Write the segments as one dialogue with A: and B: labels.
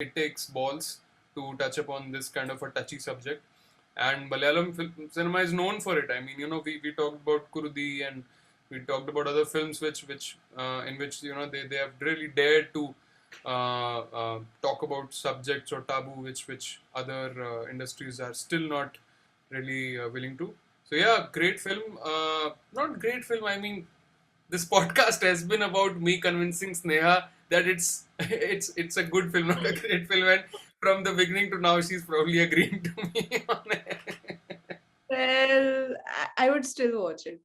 A: it takes balls to touch upon this kind of a touchy subject. And Malayalam film cinema is known for it. I mean, we talked about Kurdi, and we talked about other films which in which they have really dared to talk about subjects or taboo which other industries are still not really willing to. So yeah, great film. Not great film. I mean, this podcast has been about me convincing Sneha that it's a good film, not a great film. And from the beginning to now, she's probably agreeing to me on it.
B: Well, I would still watch it.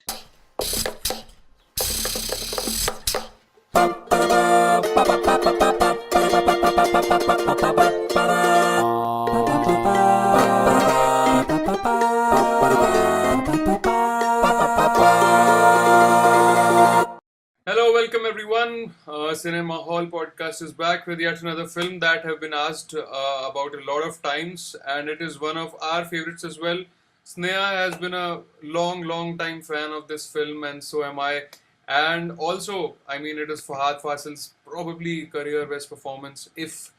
A: Hello, welcome everyone. Cinema Hall podcast is back with yet another film that have been asked about a lot of times, and it is one of our favorites as well. Sneha has been a long time fan of this film, and so am I. And also, I mean, it is Fahadh Faasil's probably career best performance, if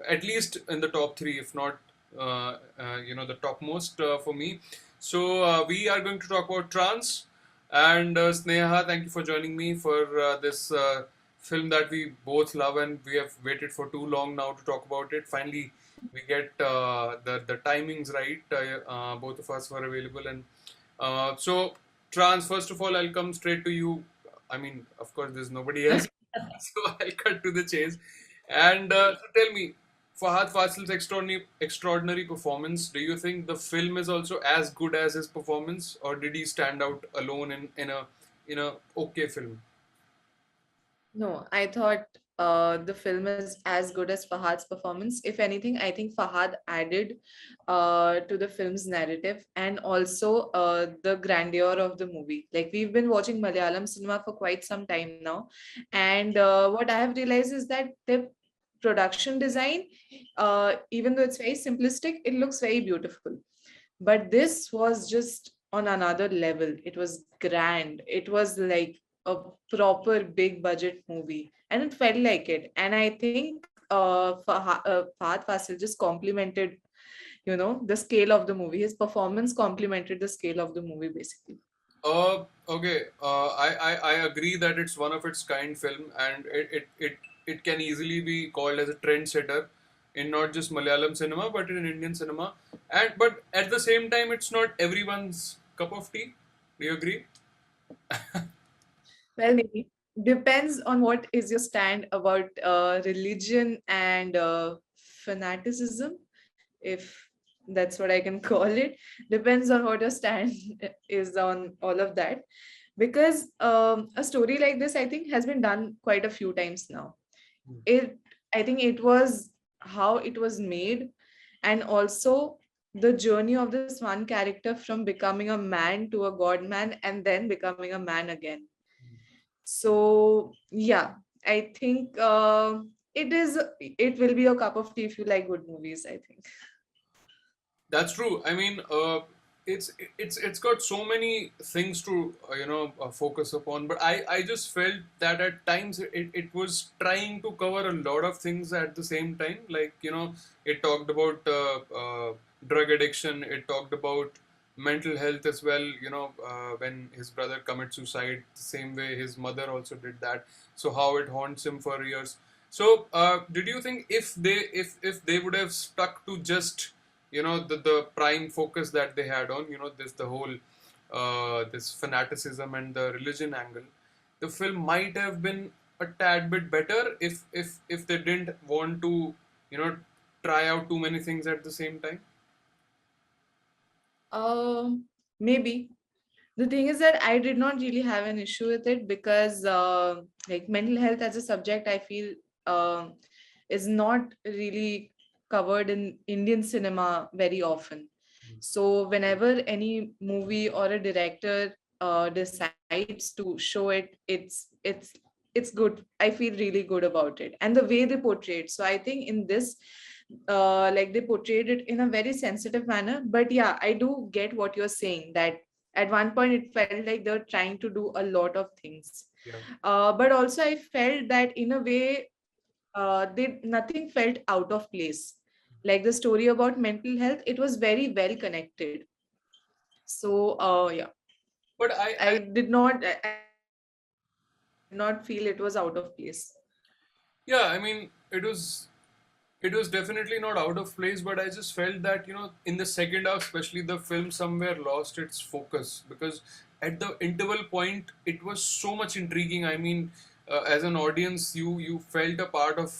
A: at least in the top three, if not, the topmost for me. So we are going to talk about Trance. And Sneha, thank you for joining me for this film that we both love, and we have waited for too long now to talk about it. Finally, we get the timings right. Both of us were available, and so Trans. First of all, I'll come straight to you. I mean, of course, there's nobody else, so I'll cut to the chase. And so tell me, Fahadh Fasil's extraordinary performance. Do you think the film is also as good as his performance, or did he stand out alone in a okay film?
B: No, I thought the film is as good as Fahad's performance. If anything, I think Fahad added to the film's narrative and also the grandeur of the movie. Like we've been watching Malayalam cinema for quite some time now, and what I have realized is that the production design, even though it's very simplistic, it looks very beautiful. But this was just on another level. It was grand. It was like a proper big budget movie, and it felt like it. And I think Fahad Fasil just complimented, the scale of the movie. His performance complemented the scale of the movie, basically.
A: Okay. I agree that it's one of its kind film, and it can easily be called as a trendsetter in not just Malayalam cinema but in Indian cinema. And but at the same time, it's not everyone's cup of tea. Do you agree?
B: Well, maybe depends on what is your stand about religion and fanaticism, if that's what I can call it. Depends on what your stand is on all of that. Because a story like this, I think, has been done quite a few times now. It, I think, it was how it was made, and also the journey of this one character from becoming a man to a god man and then becoming a man again. So yeah, I think it will be a cup of tea if you like good movies, I think.
A: That's true. I mean, it's got so many things to focus upon. But I just felt that at times it was trying to cover a lot of things at the same time. Like it talked about drug addiction. It talked about mental health as well. When his brother commits suicide, the same way his mother also did that. So how it haunts him for years. So did you think if they would have stuck to just the prime focus that they had on this the whole this fanaticism and the religion angle, the film might have been a tad bit better if they didn't want to you know try out too many things at the same time.
B: Maybe the thing is that I did not really have an issue with it because like mental health as a subject, I feel is not really covered in Indian cinema very often. So whenever any movie or a director decides to show it, it's good. I feel really good about it, and the way they portray it. So I think in this, like they portrayed it in a very sensitive manner. But yeah, I do get what you're saying, that at one point it felt like they were trying to do a lot of things.
A: Yeah.
B: But also I felt that in a way nothing felt out of place. Like the story about mental health, it was very well connected. So yeah,
A: But
B: I did not feel it was out of place.
A: yeah, I mean, it was definitely not out of place, but I just felt that, in the second half, especially, the film somewhere lost its focus because at the interval point, it was so much intriguing. I mean, as an audience, you felt a part of,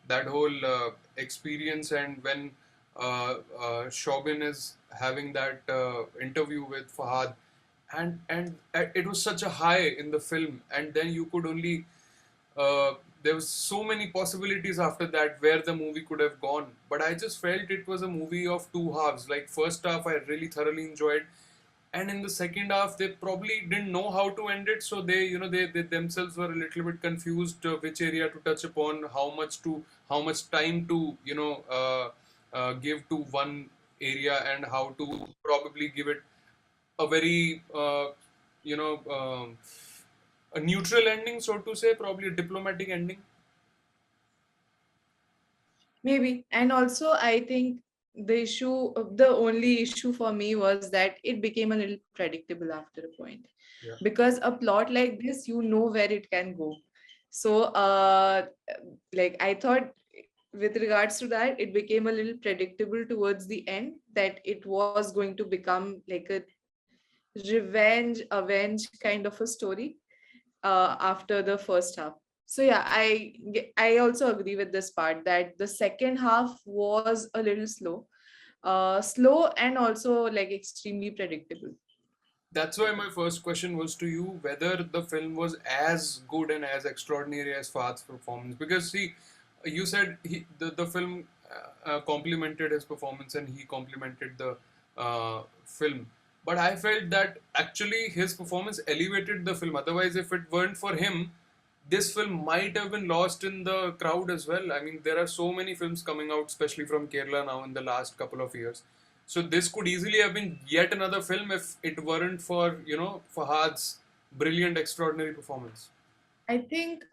A: that whole experience. And when Shobin is having that interview with Fahad, and it was such a high in the film, and then you could only uh, there was so many possibilities after that where the movie could have gone, but I just felt it was a movie of two halves. Like, first half I really thoroughly enjoyed, and in the second half they probably didn't know how to end it, so they themselves were a little bit confused, which area to touch upon, how much time to give to one area, and how to probably give it a very you know a neutral ending, so to say, probably a diplomatic ending.
B: Maybe. And also, I think the only issue for me was that it became a little predictable after a point.
A: Yeah.
B: Because a plot like this, you know where it can go. So, like, I thought with regards to that, it became a little predictable towards the end that it was going to become like a avenge kind of a story after the first half. So yeah, I also agree with this part that the second half was a little slow and also like extremely predictable.
A: That's why my first question was to you whether the film was as good and as extraordinary as Fahad's performance. Because, see, you said the film complimented his performance and he complimented the film. But I felt that actually his performance elevated the film. Otherwise, if it weren't for him, this film might have been lost in the crowd as well. I mean, there are so many films coming out, especially from Kerala now in the last couple of years. So this could easily have been yet another film if it weren't for, Fahad's brilliant, extraordinary performance.
B: I think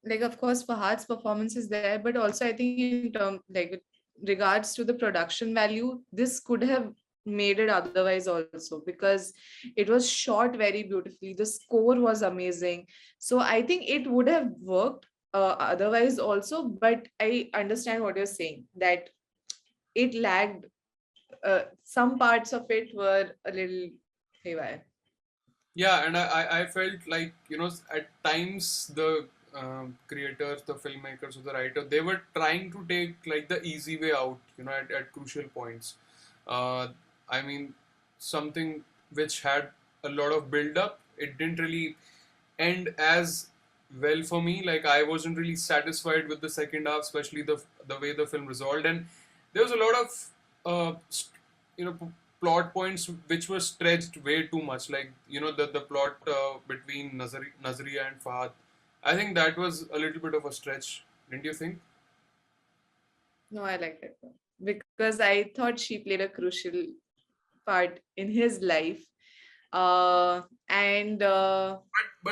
B: like of course Fahad's performance is there, but also I think in term like with regards to the production value, this could have made it otherwise also because it was shot very beautifully. The score was amazing. So I think it would have worked otherwise also, but I understand what you're saying that it lagged. Some parts of it were a little haywire.
A: Yeah, and I felt like, at times the creators, the filmmakers, or the writer, they were trying to take like the easy way out, at crucial points. Uh, I mean, something which had a lot of build up, it didn't really end as well for me. Like, I wasn't really satisfied with the second half, especially the way the film resolved, and there was a lot of you know p- plot points which were stretched way too much. Like, the plot between Nazriya and Fahad. I think that was a little bit of a stretch. Didn't you think?
B: No, I like that one because I thought she played a crucial part in his life. And
A: But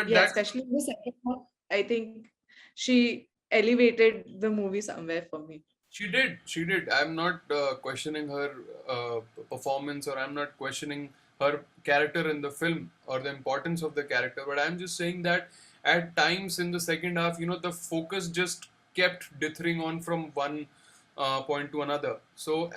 B: yeah,
A: that's
B: especially in the second half, I think she elevated the movie somewhere for me.
A: She did. She did. I'm not questioning her performance, or I'm not questioning her character in the film or the importance of the character. But I'm just saying that at times in the second half, the focus just kept dithering on from one point to another. So,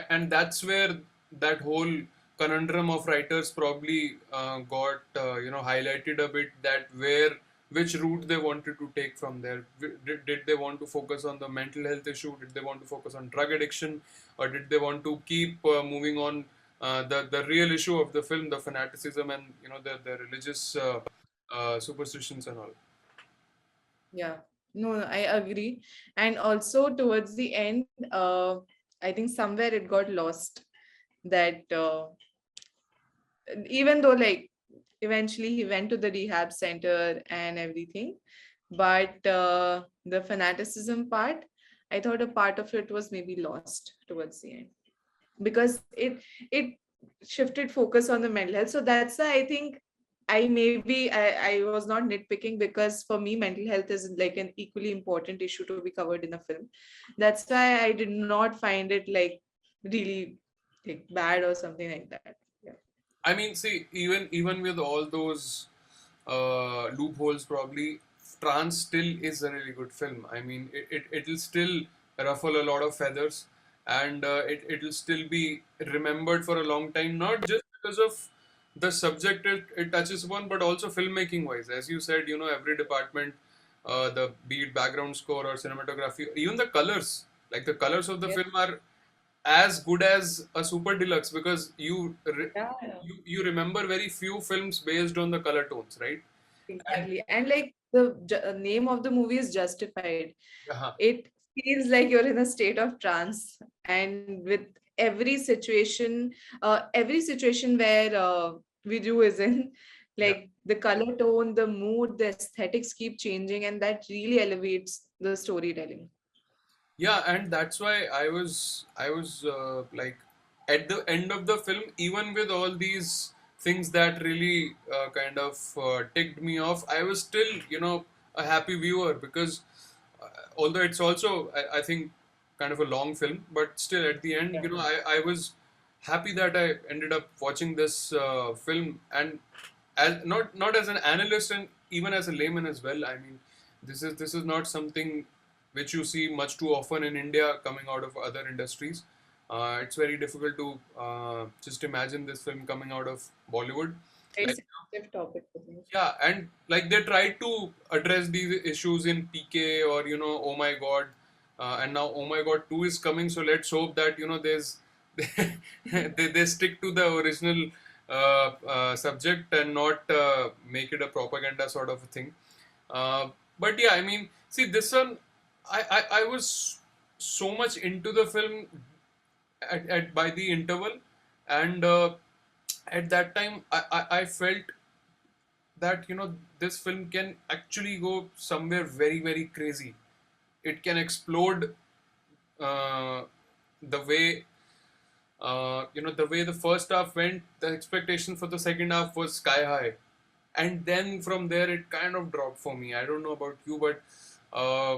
A: and that's where that whole conundrum of writers probably got highlighted a bit. That where which route they wanted to take from there. Did they want to focus on the mental health issue? Did they want to focus on drug addiction? Or did they want to keep moving on the real issue of the film, the fanaticism and the religious superstitions and all?
B: Yeah, no, I agree. And also towards the end, I think somewhere it got lost that even though like eventually he went to the rehab center and everything, but the fanaticism part, I thought a part of it was maybe lost towards the end because it shifted focus on the mental health. So that's why I think I was not nitpicking, because for me mental health is like an equally important issue to be covered in a film. That's why I did not find it like really like bad or something like that. Yeah.
A: I mean, see, even with all those loopholes, probably Trance still is a really good film. I mean, it'll still ruffle a lot of feathers, and it'll still be remembered for a long time. Not just because of the subject it touches upon, but also filmmaking wise. As you said, every department, the be it background score or cinematography, even the colors, like the colors of the
B: Yeah.
A: film are as good as a super deluxe, because
B: Yeah, yeah.
A: you remember very few films based on the color tones, right? And
B: Exactly. And like the name of the movie is Justified.
A: uh,
B: It feels like you're in a state of trance, and with every situation where Viju is in,
A: yeah,
B: like the color tone, the mood, the aesthetics keep changing, and that really elevates the storytelling.
A: yeah, and that's why I was like, at the end of the film, even with all these things that really kind of ticked me off, I was still a happy viewer, because although it's also I think kind of a long film, but still at the end,
B: Yeah.
A: I was happy that I ended up watching this film, and as not as an analyst, and even as a layman as well. I mean, this is not something which you see much too often in India coming out of other industries. It's very difficult to just imagine this film coming out of Bollywood.
B: Very
A: Like,
B: sensitive topic, I think.
A: yeah, and like they tried to address these issues in PK, or Oh My God, and now Oh My God 2 is coming. So let's hope that there's they stick to the original subject, and not make it a propaganda sort of a thing. Uh, but yeah, I mean, see this one, I was so much into the film at by the interval, and at that time I felt that this film can actually go somewhere very very crazy. It can explode, uh, the way the way the first half went. The expectation for the second half was sky high, and then from there it kind of dropped for me. I don't know about you, uh,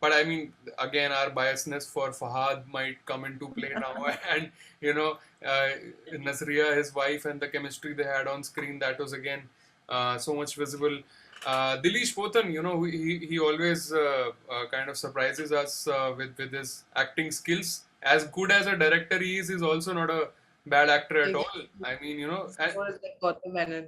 A: but I mean, again, our biasness for Fahad might come into play now, and you know, uh, Nasriya, his wife, and the chemistry they had on screen, that was again so much visible. Dilish Pothan, he always kind of surprises us with his acting skills. As good as a director he is, he's also not a bad actor at all.
B: Exactly.
A: I mean,
B: So is like Gautam Menon.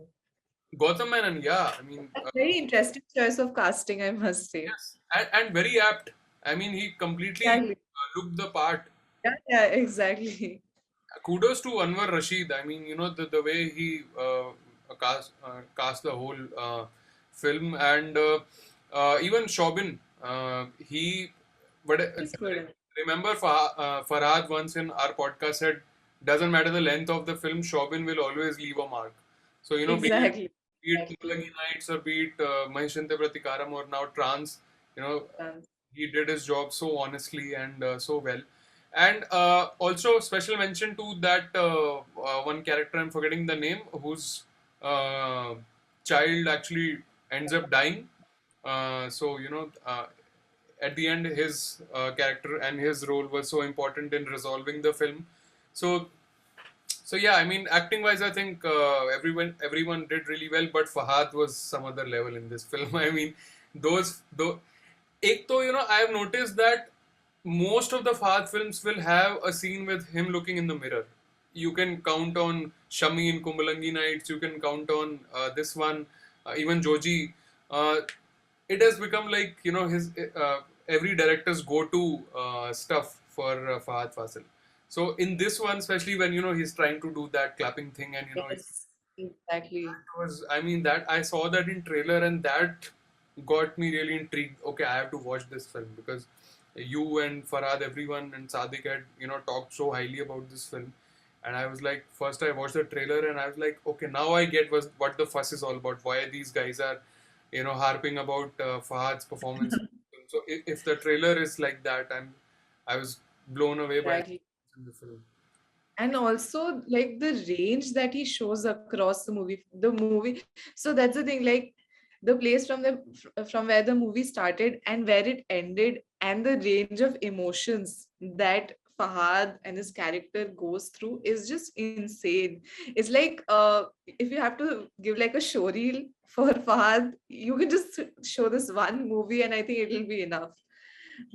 A: Gautam Menon, yeah, I mean,
B: A very interesting choice of casting, I must say.
A: yes, and very apt. I mean, he completely
B: Exactly.
A: looked the part.
B: Yeah, yeah, exactly.
A: Kudos to Anwar Rashid. I mean, the way he cast the whole film, and even Shobin. He, but
B: He's good.
A: remember, Farhad once in our podcast said, doesn't matter the length of the film, Shobin will always leave a mark. So
B: Exactly.
A: be it
B: Exactly.
A: Kumbalagi Nights, or be it Mahishante Pratikaram, or now Trance, you know,
B: Done.
A: he did his job so honestly and so well. And also special mention to that one character, I'm forgetting the name, whose uh, child actually ends up dying. So at the end, his character and his role was so important in resolving the film. So yeah, I mean, acting wise, I think everyone did really well, but Fahad was some other level in this film. I mean, those एक तो I have noticed that most of the Fahad films will have a scene with him looking in the mirror. You can count on Shami in Kumbalangi Nights. You can count on this one, even Joji. Uh, it has become like his every director's go-to stuff for Fahad Fasil. So in this one, especially when he's trying to do that clapping thing, and
B: Yes, exactly.
A: was, I mean, that I saw that in trailer, and that got me really intrigued. Okay, I have to watch this film, because you and Farhad, everyone, and Sadiq had talked so highly about this film, and I was like, first I watched the trailer, and I was like, okay, now I get what the fuss is all about. Why these guys are harping about Farhad's performance. So if the trailer is like that, I was blown away by
B: Exactly.
A: the film.
B: and also like the range that he shows across the movie. So that's the thing, like the place from where the movie started and where it ended, and the range of emotions that Fahad and his character goes through is just insane. It's like if you have to give like a show reel for Fahad, you can just show this one movie and I think it'll be enough,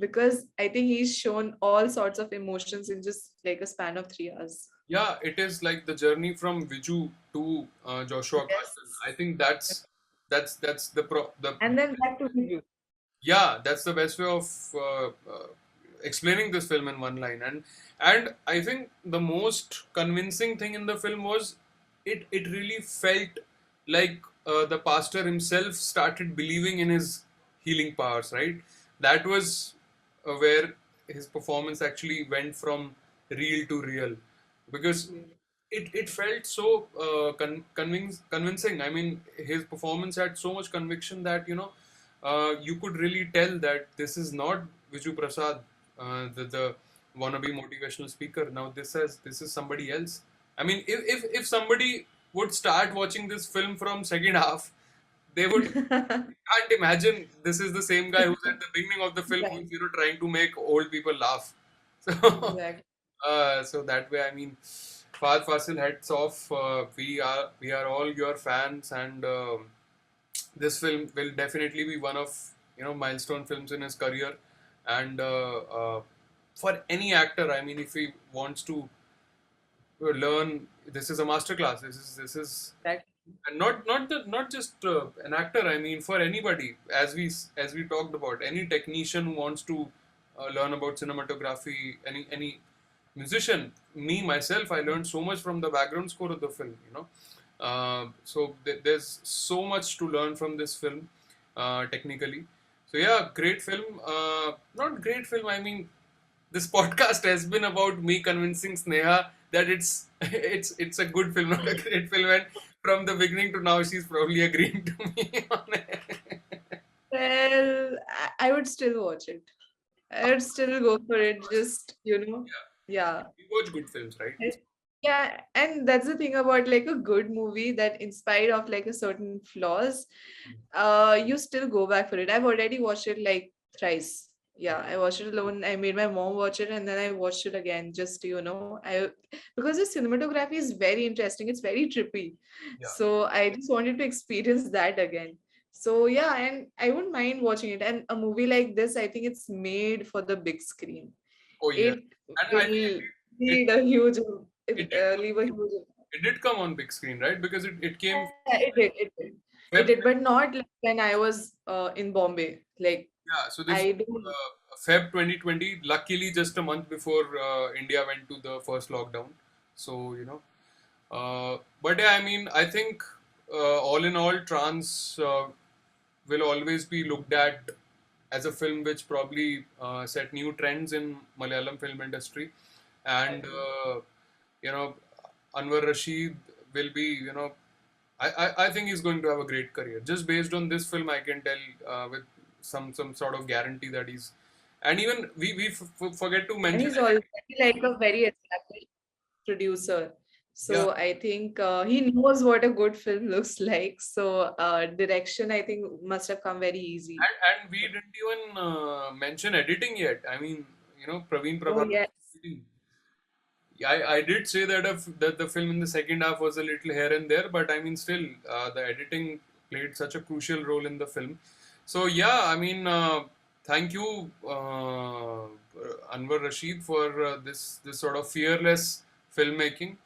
B: because I think he's shown all sorts of emotions in just like a span of 3 hours.
A: Yeah, it is like the journey from Viju to Joshua Castle.
B: Yes.
A: I think that's the
B: And then back to review.
A: yeah, that's the best way of explaining this film in one line. And I think the most convincing thing in the film was it really felt like the pastor himself started believing in his healing powers, right? That was where his performance actually went from real to real, because it felt so convincing. I mean, his performance had so much conviction that you could really tell that this is not Viju Prasad, the wannabe motivational speaker. Now this is somebody else. I mean, if somebody would start watching this film from second half, they would can't imagine this is the same guy who's at the beginning of the film who's
B: Right.
A: trying to make old people laugh. So
B: Exactly.
A: so that way, I mean, Fahadh Faasil, heads off. We are all your fans, and this film will definitely be one of milestone films in his career. And for any actor, I mean, if he wants to learn, this is a masterclass. This is
B: Exactly.
A: and not just an actor. I mean, for anybody, as we talked about, any technician who wants to learn about cinematography, any musician, me myself, I learned so much from the background score of the film. So there's so much to learn from this film, technically. So yeah, great film. Not great film. I mean, this podcast has been about me convincing Sneha that it's a good film, not a great film. And from the beginning to now, she's probably agreeing to me on it.
B: Well, I would still watch it. I would still go for it. Just, yeah.
A: We watch good films, right?
B: And- Yeah, and that's the thing about like a good movie, that in spite of like a certain flaws, you still go back for it. I've already watched it like thrice. Yeah, I watched it alone. I made my mom watch it and then I watched it again just to, I because the cinematography is very interesting. It's very trippy.
A: Yeah.
B: So I just wanted to experience that again. So yeah, and I wouldn't mind watching it. And a movie like this, I think it's made for the big screen.
A: Oh yeah.
B: It
A: And I think
B: will
A: it
B: need a huge,
A: it did
B: leave a huge impact.
A: it did come on big screen, right? Because it came
B: Yeah, it did,
A: Feb.
B: but not like when I was in Bombay. Like
A: Yeah. So this
B: I don't.
A: Feb 2020. Luckily, just a month before India went to the first lockdown. So but yeah, I mean, I think all in all, Trance will always be looked at as a film which probably set new trends in Malayalam film industry, and you know, Anwar Rashid will be, I think he's going to have a great career. Just based on this film, I can tell with some sort of guarantee that he's, and even we forget to
B: And
A: mention
B: he's
A: editing.
B: already like a very established producer.
A: Yeah,
B: So I think he knows what a good film looks like. So direction, I think, must have come very easy.
A: and we didn't even mention editing yet. I mean, Praveen
B: Oh
A: Prabhakar.
B: yes.
A: Yeah, I did say that the film in the second half was a little here and there, but I mean, still, the editing played such a crucial role in the film. So yeah, I mean, thank you, Anwar Rashid, for this sort of fearless filmmaking,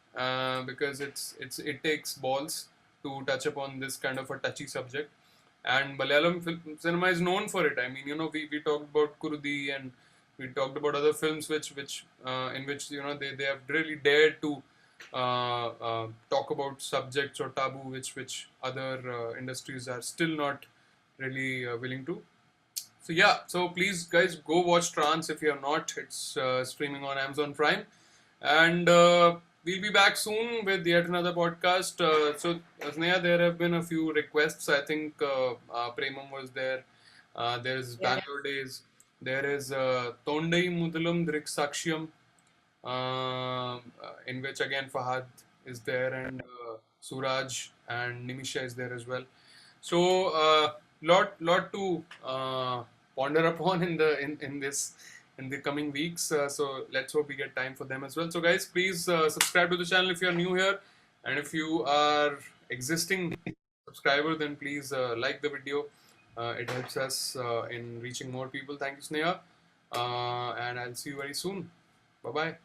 A: because it takes balls to touch upon this kind of a touchy subject, and Malayalam film cinema is known for it. I mean, we talked about Kurdi, and we talked about other films which in which they have really dared to talk about subjects or taboo which other industries are still not really willing to. So yeah, so please guys, go watch Trance if you have not. It's streaming on Amazon Prime, and we'll be back soon with yet another podcast. So Sneha, there have been a few requests. I think Premam was there. There is
B: Yeah.
A: Bangalore Days. There is Tondai Mudalam Driksaksham. in which again Fahad is there, and Suraj and Nimisha is there as well. So lot to ponder upon in this in the coming weeks. So let's hope we get time for them as well. So guys, please subscribe to the channel if you are new here, and if you are existing subscriber, then please like the video. It helps us in reaching more people. Thank you, Sneha, and I'll see you very soon. Bye bye.